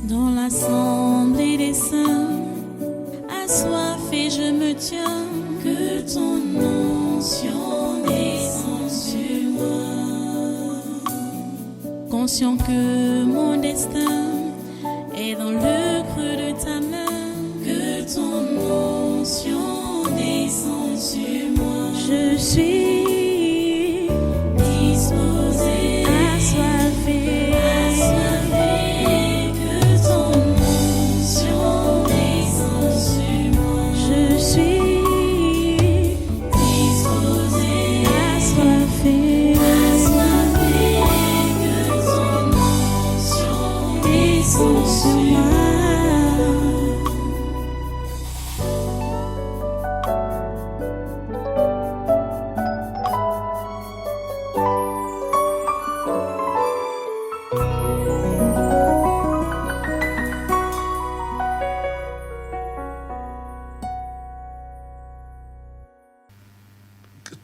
Dans l'assemblée des saints, assoiffé je me tiens, que ton onction descende sur moi. Conscient que mon destin est dans le creux de ta main, que ton onction descende sur moi. Je suis disposé, assoiffé, que ton onction descende sur moi. Je suis disposé, assoiffé, que ton onction descende sur moi.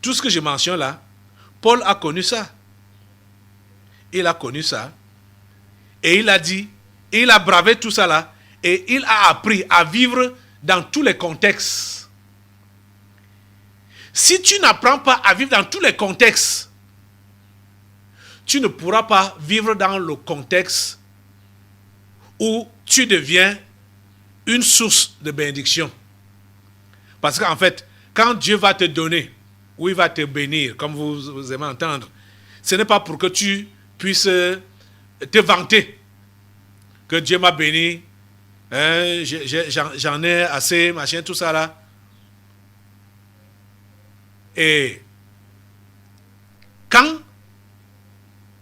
Tout ce que je mentionne là, Paul a connu ça. Il a connu ça. Et il a dit, il a bravé tout ça là. Et il a appris à vivre dans tous les contextes. Si tu n'apprends pas à vivre dans tous les contextes, tu ne pourras pas vivre dans le contexte où tu deviens une source de bénédiction. Parce qu'en fait, quand Dieu va te donner, ou il va te bénir, comme vous aimez entendre, ce n'est pas pour que tu puisses te vanter que Dieu m'a béni, hein, j'en ai assez, machin, tout ça là. Et quand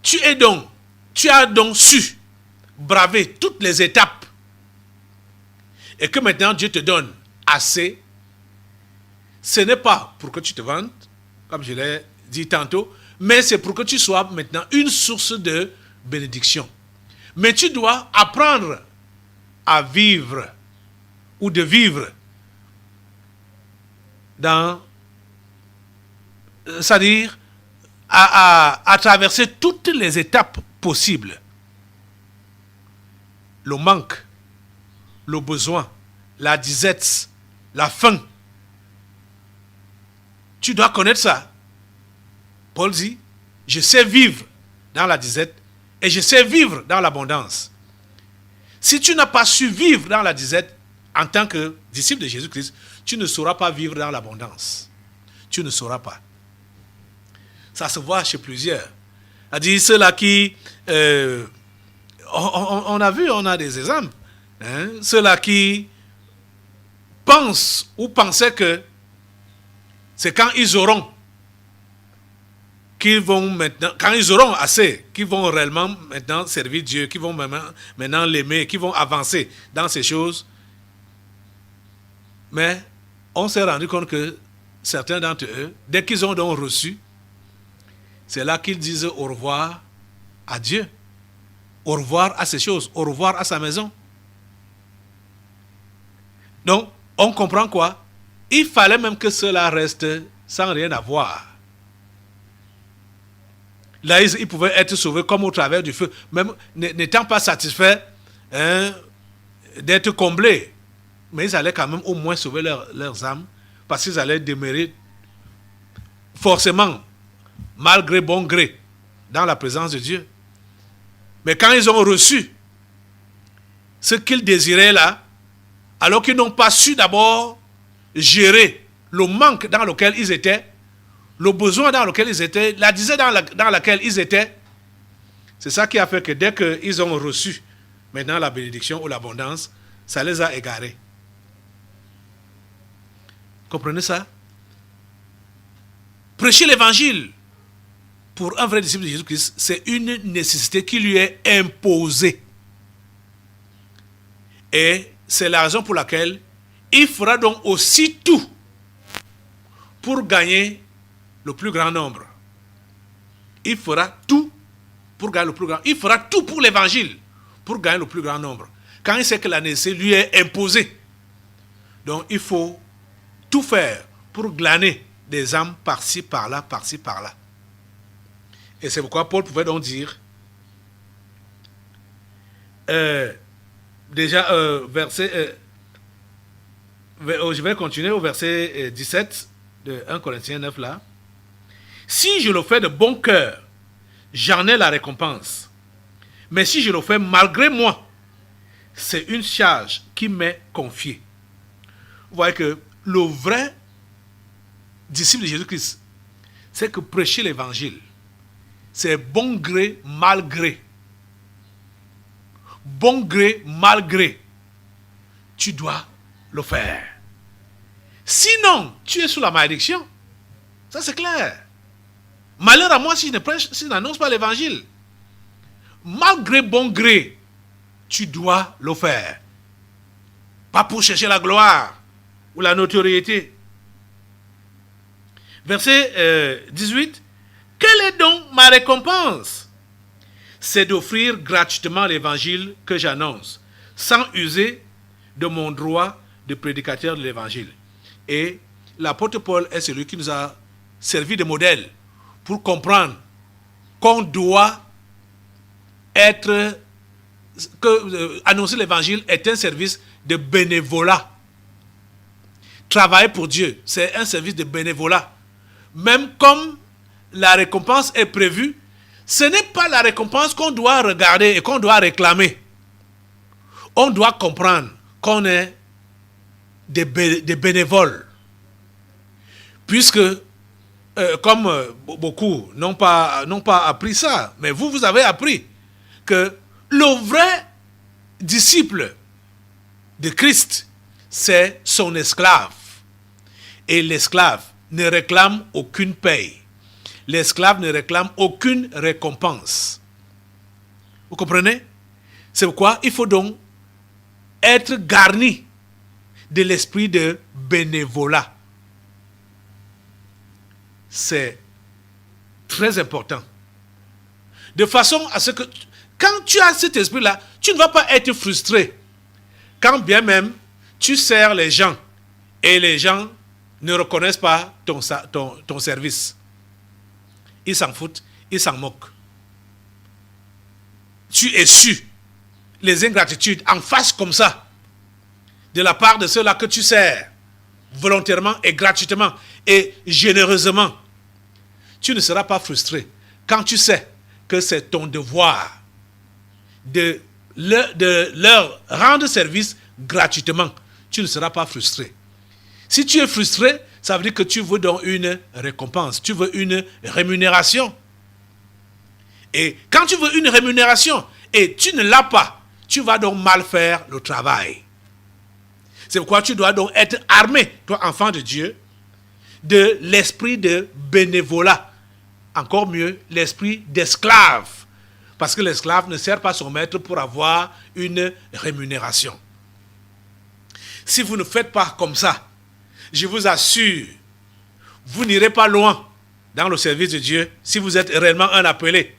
tu as donc su braver toutes les étapes et que maintenant Dieu te donne assez, ce n'est pas pour que tu te vantes, comme je l'ai dit tantôt, mais c'est pour que tu sois maintenant une source de bénédiction. Mais tu dois apprendre à vivre ou de vivre dans, c'est-à-dire à traverser toutes les étapes possibles. Le manque, le besoin, la disette, la faim. Tu dois connaître ça. Paul dit, je sais vivre dans la disette et je sais vivre dans l'abondance. Si tu n'as pas su vivre dans la disette en tant que disciple de Jésus-Christ, tu ne sauras pas vivre dans l'abondance. Tu ne sauras pas. Ça se voit chez plusieurs. C'est-à-dire ceux-là qui... on a vu, on a des exemples. Hein, ceux-là qui pensent ou pensaient que c'est quand ils auront qu'ils vont maintenant, quand ils auront assez, qu'ils vont réellement maintenant servir Dieu, qu'ils vont maintenant l'aimer, qu'ils vont avancer dans ces choses. Mais on s'est rendu compte que certains d'entre eux, dès qu'ils ont donc reçu, c'est là qu'ils disent au revoir à Dieu, au revoir à ces choses, au revoir à sa maison. Donc, on comprend quoi? Il fallait même que cela reste sans rien avoir. Là, ils pouvaient être sauvés comme au travers du feu, même n'étant pas satisfaits d'être comblés. Mais ils allaient quand même au moins sauver leurs âmes, parce qu'ils allaient demeurer forcément, malgré bon gré, dans la présence de Dieu. Mais quand ils ont reçu ce qu'ils désiraient là, alors qu'ils n'ont pas su d'abord gérer le manque dans lequel ils étaient, le besoin dans lequel ils étaient, la disette dans laquelle ils étaient, c'est ça qui a fait que dès qu'ils ont reçu maintenant la bénédiction ou l'abondance, ça les a égarés. Comprenez ça? Prêcher l'évangile pour un vrai disciple de Jésus-Christ, c'est une nécessité qui lui est imposée. Et c'est la raison pour laquelle il fera donc aussi tout pour gagner le plus grand nombre. Il fera tout pour gagner le plus grand. Il fera tout pour l'évangile pour gagner le plus grand nombre. Quand il sait que la nécessité lui est imposée, donc il faut tout faire pour glaner des âmes par-ci, par-là, par-ci, par-là. Et c'est pourquoi Paul pouvait donc dire déjà, je vais continuer au verset 17 de 1 Corinthiens 9 là. Si je le fais de bon cœur, j'en ai la récompense. Mais si je le fais malgré moi, c'est une charge qui m'est confiée. Vous voyez que le vrai disciple de Jésus-Christ, c'est que prêcher l'évangile, c'est bon gré, mal gré. Bon gré, mal gré. Tu dois le faire. Sinon, tu es sous la malédiction. Ça, c'est clair. Malheur à moi si je ne prêche, si je n'annonce pas l'évangile. Malgré bon gré, tu dois le faire. Pas pour chercher la gloire ou la notoriété. Verset 18. Quelle est donc ma récompense? C'est d'offrir gratuitement l'évangile que j'annonce, sans user de mon droit de prédicateur de l'évangile. Et l'apôtre Paul est celui qui nous a servi de modèle pour comprendre qu'on doit annoncer l'évangile est un service de bénévolat. Travailler pour Dieu, c'est un service de bénévolat. Même comme la récompense est prévue, ce n'est pas la récompense qu'on doit regarder et qu'on doit réclamer. On doit comprendre qu'on est des bénévoles. Puisque, comme beaucoup n'ont pas appris ça, mais vous avez appris que le vrai disciple de Christ, c'est son esclave. Et l'esclave ne réclame aucune paye. L'esclave ne réclame aucune récompense. Vous comprenez? C'est pourquoi il faut donc être garni de l'esprit de bénévolat. C'est très important. De façon à ce que, quand tu as cet esprit-là, tu ne vas pas être frustré. Quand bien même tu sers les gens et les gens ne reconnaissent pas ton service. Ils s'en foutent, ils s'en moquent. Tu essuies les ingratitudes en face comme ça, de la part de ceux-là que tu sers, volontairement et gratuitement et généreusement. Tu ne seras pas frustré quand tu sais que c'est ton devoir de leur rendre service gratuitement. Tu ne seras pas frustré. Si tu es frustré, ça veut dire que tu veux donc une récompense, tu veux une rémunération. Et quand tu veux une rémunération et tu ne l'as pas, tu vas donc mal faire le travail. C'est pourquoi tu dois donc être armé, toi enfant de Dieu, de l'esprit de bénévolat. Encore mieux, l'esprit d'esclave. Parce que l'esclave ne sert pas son maître pour avoir une rémunération. Si vous ne faites pas comme ça, je vous assure, vous n'irez pas loin dans le service de Dieu si vous êtes réellement un appelé.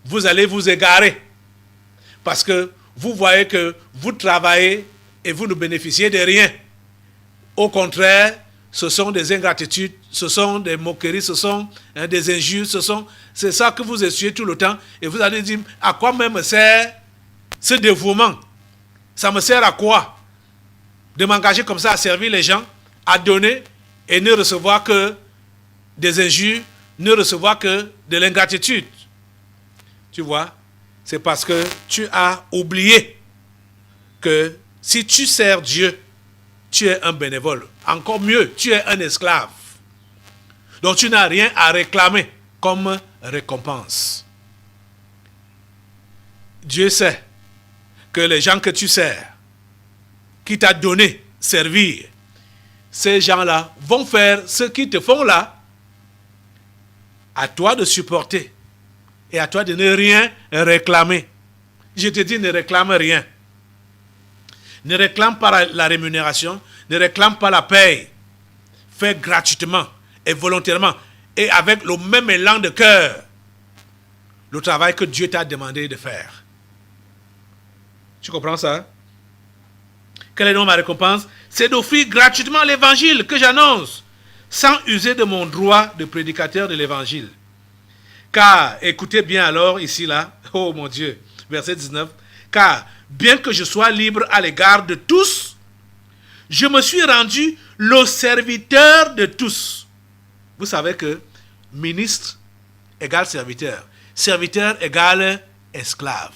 Vous allez vous égarer parce que vous voyez que vous travaillez et vous ne bénéficiez de rien. Au contraire, ce sont des ingratitudes, ce sont des moqueries, ce sont des injures, c'est ça que vous essuyez tout le temps et vous allez dire à quoi même me sert ce dévouement? Ça me sert à quoi de m'engager comme ça à servir les gens, à donner et ne recevoir que des injures, ne recevoir que de l'ingratitude. Tu vois, c'est parce que tu as oublié que si tu sers Dieu, tu es un bénévole. Encore mieux, tu es un esclave. Donc tu n'as rien à réclamer comme récompense. Dieu sait que les gens que tu sers, qui t'a donné servir, ces gens-là vont faire ce qu'ils te font là. À toi de supporter et à toi de ne rien réclamer. Je te dis, ne réclame rien. Ne réclame pas la rémunération, ne réclame pas la paye. Fais gratuitement et volontairement et avec le même élan de cœur le travail que Dieu t'a demandé de faire. Tu comprends ça? Quelle est donc ma récompense? C'est d'offrir gratuitement l'évangile que j'annonce, sans user de mon droit de prédicateur de l'évangile. Car, écoutez bien alors ici là, oh mon Dieu, verset 19, car bien que je sois libre à l'égard de tous, je me suis rendu le serviteur de tous. Vous savez que ministre égale serviteur. Serviteur égale esclave.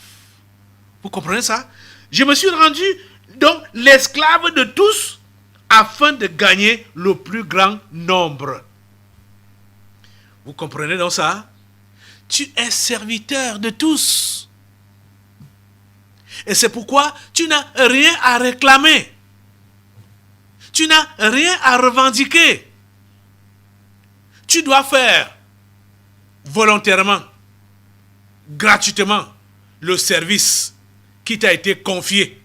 Vous comprenez ça? Je me suis rendu donc l'esclave de tous afin de gagner le plus grand nombre. Vous comprenez donc ça? Tu es serviteur de tous. Et c'est pourquoi tu n'as rien à réclamer. Tu n'as rien à revendiquer. Tu dois faire volontairement, gratuitement, le service qui t'a été confié.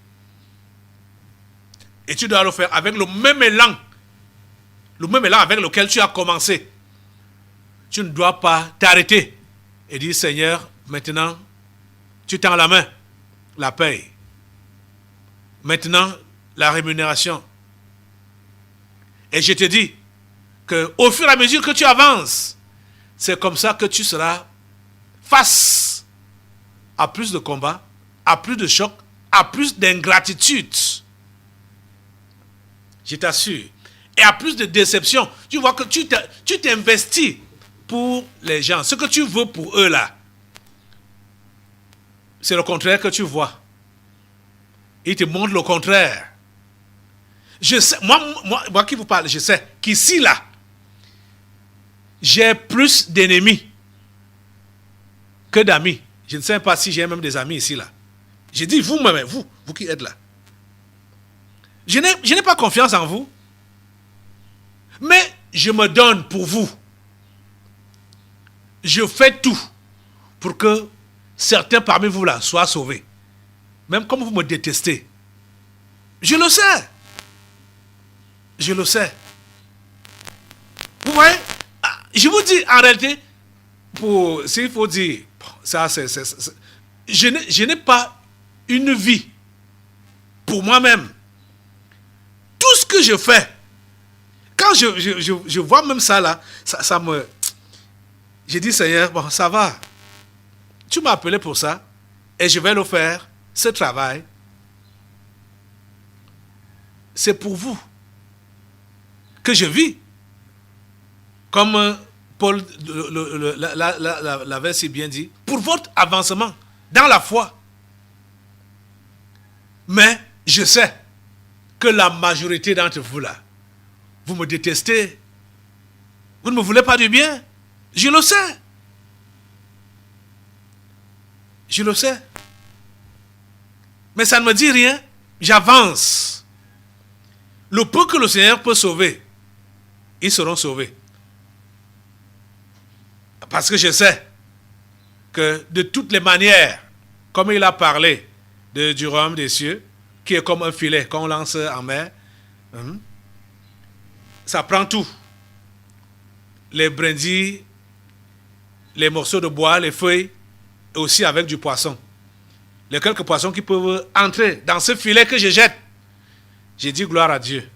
Et tu dois le faire avec le même élan avec lequel tu as commencé. Tu ne dois pas t'arrêter et dire, Seigneur, maintenant, tu tends la main, la paye. Maintenant, la rémunération. Et je te dis qu'au fur et à mesure que tu avances, c'est comme ça que tu seras face à plus de combats, à plus de chocs, à plus d'ingratitude. Je t'assure. Et à plus de déception. Tu vois que tu t'investis pour les gens. Ce que tu veux pour eux là, c'est le contraire que tu vois. Ils te montrent le contraire. Je sais, moi qui vous parle, je sais qu'ici là, j'ai plus d'ennemis que d'amis. Je ne sais pas si j'ai même des amis ici là. J'ai dit vous-même, vous qui êtes là. Je n'ai pas confiance en vous. Mais je me donne pour vous. Je fais tout pour que certains parmi vous là soient sauvés. Même comme vous me détestez. Je le sais. Je le sais. Vous voyez? Je vous dis en réalité, s'il faut dire, ça je n'ai pas une vie pour moi-même. Tout ce que je fais, quand je vois même ça là, ça me... J'ai dit, Seigneur, bon, ça va. Tu m'as appelé pour ça et je vais le faire. Ce travail, c'est pour vous que je vis. Comme Paul l'avait si bien dit, pour votre avancement dans la foi. Mais je sais que la majorité d'entre vous là, vous me détestez. Vous ne me voulez pas du bien. Je le sais. Je le sais. Mais ça ne me dit rien. J'avance. Le peu que le Seigneur peut sauver, ils seront sauvés. Parce que je sais que de toutes les manières, comme il a parlé du royaume des cieux, qui est comme un filet qu'on lance en mer, ça prend tout. Les brindilles, les morceaux de bois, les feuilles, et aussi avec du poisson. Les quelques poissons qui peuvent entrer dans ce filet que je jette. J'ai dit gloire à Dieu.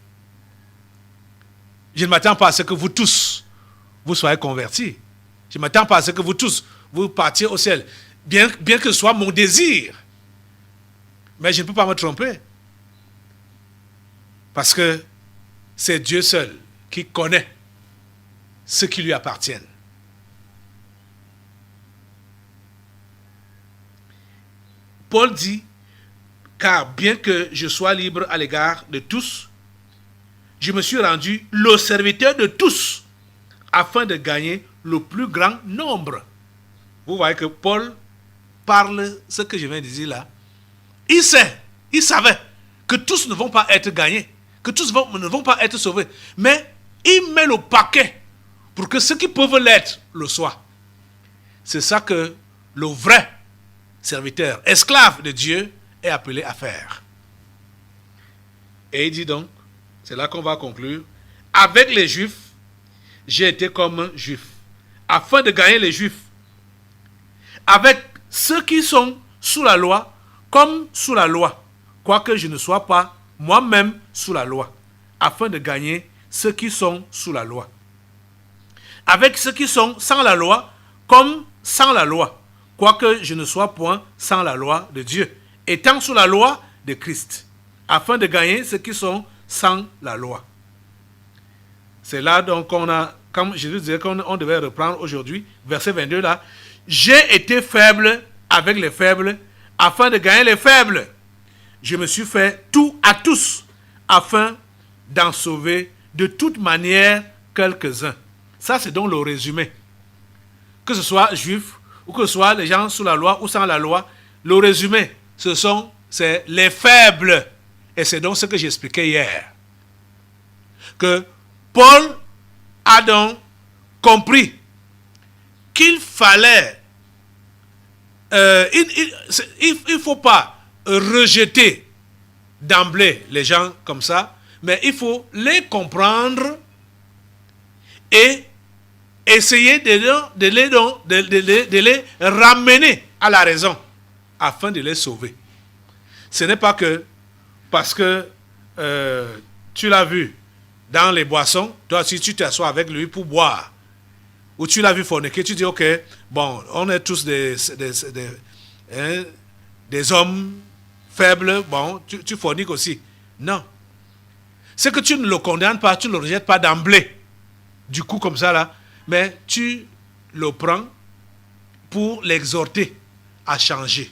Je ne m'attends pas à ce que vous tous, vous soyez convertis. Je ne m'attends pas à ce que vous tous, vous partiez au ciel. Bien que ce soit mon désir. Mais je ne peux pas me tromper. Parce que c'est Dieu seul qui connaît ce qui lui appartient. Paul dit, car bien que je sois libre à l'égard de tous, je me suis rendu le serviteur de tous, afin de gagner le plus grand nombre. Vous voyez que Paul parle ce que je viens de dire là. Il savait que tous ne vont pas être gagnés, que tous ne vont pas être sauvés. Mais il met le paquet pour que ceux qui peuvent l'être le soient. C'est ça que le vrai serviteur, esclave de Dieu, est appelé à faire. Et il dit donc, c'est là qu'on va conclure, avec les Juifs, j'ai été comme Juif, afin de gagner les Juifs. Avec ceux qui sont sous la loi, comme sous la loi, quoique je ne sois pas moi-même sous la loi, afin de gagner ceux qui sont sous la loi. Avec ceux qui sont sans la loi, comme sans la loi, quoique je ne sois point sans la loi de Dieu, étant sous la loi de Christ, afin de gagner ceux qui sont sans la loi. C'est là donc qu'on a, comme Jésus disait qu'on devait reprendre aujourd'hui, verset 22 là, j'ai été faible avec les faibles, afin de gagner les faibles. Je me suis fait tout à tous, afin d'en sauver de toute manière quelques-uns. Ça, c'est donc le résumé. Que ce soit juif, ou que ce soit les gens sous la loi ou sans la loi, le résumé, c'est les faibles. Et c'est donc ce que j'expliquais hier. Que Paul a donc compris qu'il fallait, il ne faut pas rejeter d'emblée les gens comme ça, mais il faut les comprendre et essayer de les ramener à la raison afin de les sauver. Ce n'est pas que parce que tu l'as vu dans les boissons, toi si tu t'assois avec lui pour boire, ou tu l'as vu forniquer, tu dis ok, bon, on est tous des hommes faibles, bon, tu forniques aussi. Non. C'est que tu ne le condamnes pas, tu ne le rejettes pas d'emblée, du coup comme ça là, mais tu le prends pour l'exhorter à changer.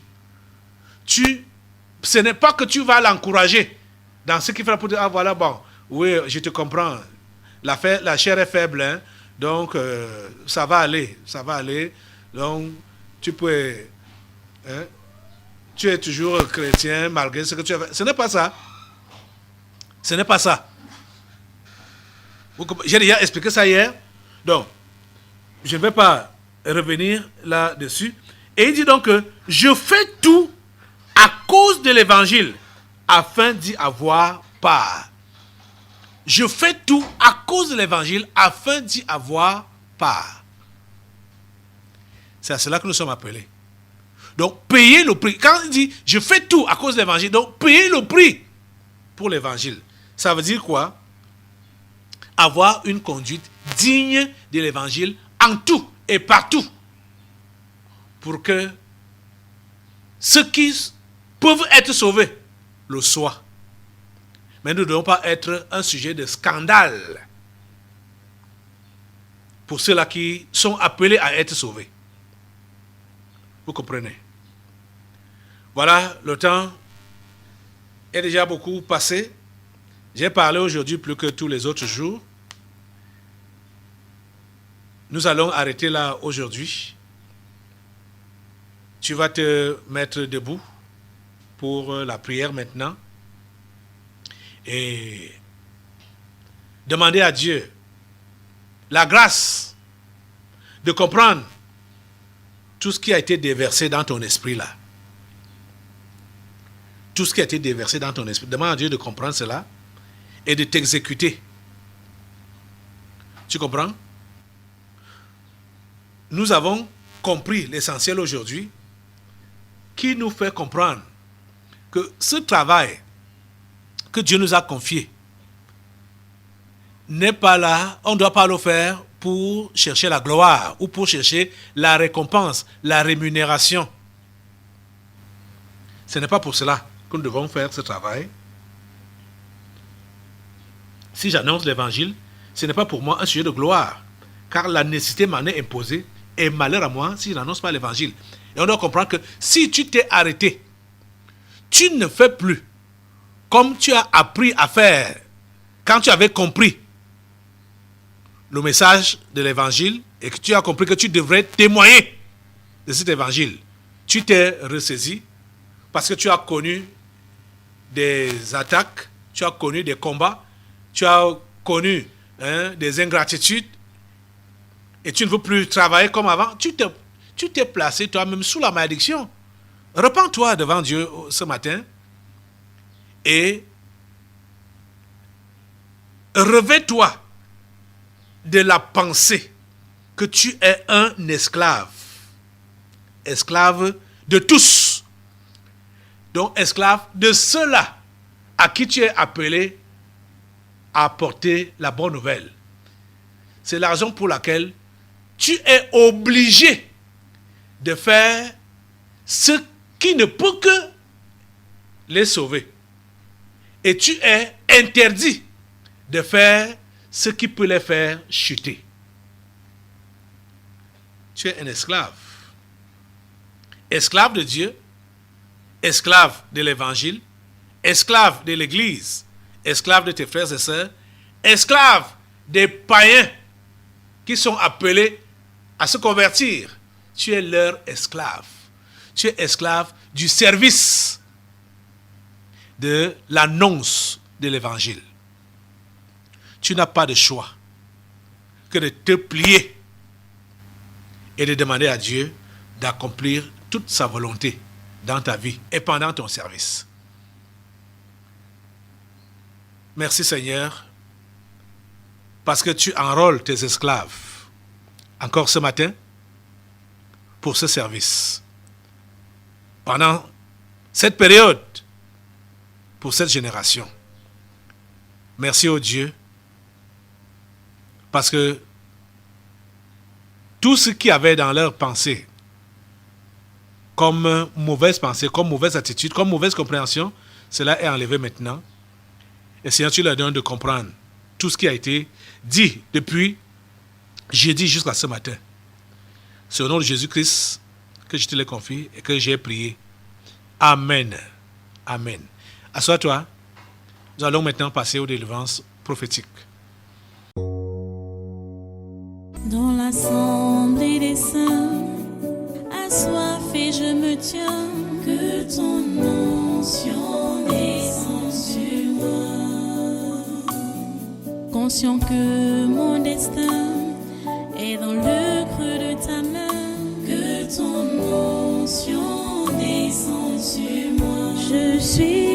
Ce n'est pas que tu vas l'encourager dans ce qu'il fait pour dire, ah voilà, bon, oui, je te comprends, la chair est faible, hein, donc ça va aller, donc tu peux, hein, tu es toujours chrétien malgré ce que tu as fait. Ce n'est pas ça. Ce n'est pas ça. J'ai déjà expliqué ça hier, donc je ne vais pas revenir là-dessus. Et il dit donc que je fais tout à cause de l'évangile, afin d'y avoir part. Je fais tout à cause de l'évangile, afin d'y avoir part. C'est à cela que nous sommes appelés. Donc, payer le prix. Quand il dit, je fais tout à cause de l'évangile, donc payer le prix pour l'évangile. Ça veut dire quoi? Avoir une conduite digne de l'évangile en tout et partout. Pour que ceux qui peuvent être sauvés le soient. Mais nous ne devons pas être un sujet de scandale pour ceux-là qui sont appelés à être sauvés. Vous comprenez? Voilà, le temps est déjà beaucoup passé. J'ai parlé aujourd'hui plus que tous les autres jours. Nous allons arrêter là aujourd'hui. Tu vas te mettre debout pour la prière maintenant et demander à Dieu la grâce de comprendre tout ce qui a été déversé dans ton esprit là. Tout ce qui a été déversé dans ton esprit. Demande à Dieu de comprendre cela et de t'exécuter. Tu comprends? Nous avons compris l'essentiel aujourd'hui qui nous fait comprendre que ce travail que Dieu nous a confié n'est pas là, on ne doit pas le faire pour chercher la gloire ou pour chercher la récompense, la rémunération. Ce n'est pas pour cela que nous devons faire ce travail. Si j'annonce l'évangile, ce n'est pas pour moi un sujet de gloire, car la nécessité m'en est imposée et malheur à moi si je n'annonce pas l'évangile. Et on doit comprendre que si tu t'es arrêté, tu ne fais plus comme tu as appris à faire quand tu avais compris le message de l'évangile et que tu as compris que tu devrais témoigner de cet évangile. Tu t'es ressaisi parce que tu as connu des attaques, tu as connu des combats, tu as connu des ingratitudes et tu ne veux plus travailler comme avant. Tu t'es placé toi-même sous la malédiction. Repends-toi devant Dieu ce matin et revêt-toi de la pensée que tu es un esclave. Esclave de tous. Donc esclave de ceux-là à qui tu es appelé à apporter la bonne nouvelle. C'est la raison pour laquelle tu es obligé de faire ce qui ne peut que les sauver. Et tu es interdit de faire ce qui peut les faire chuter. Tu es un esclave. Esclave de Dieu, esclave de l'évangile, esclave de l'église, esclave de tes frères et sœurs, esclave des païens qui sont appelés à se convertir. Tu es leur esclave. Tu es esclave du service de l'annonce de l'évangile. Tu n'as pas de choix que de te plier et de demander à Dieu d'accomplir toute sa volonté dans ta vie et pendant ton service. Merci Seigneur, parce que tu enrôles tes esclaves encore ce matin pour ce service. Pendant cette période, pour cette génération. Merci au Dieu, parce que tout ce qui avait dans leur pensée, comme mauvaise pensée, comme mauvaise attitude, comme mauvaise compréhension, cela est enlevé maintenant. Et Seigneur, tu leur donnes de comprendre tout ce qui a été dit depuis jeudi jusqu'à ce matin. C'est au nom de Jésus-Christ que je te le confie et que j'ai prié. Amen. Amen. Assois-toi. Nous allons maintenant passer aux délivrances prophétiques. Dans l'assemblée des saints, assoiffé je me tiens, que ton onction descende sur moi. Conscient que mon destin est dans le creux de ta main, que ton onction descende sur moi. Je suis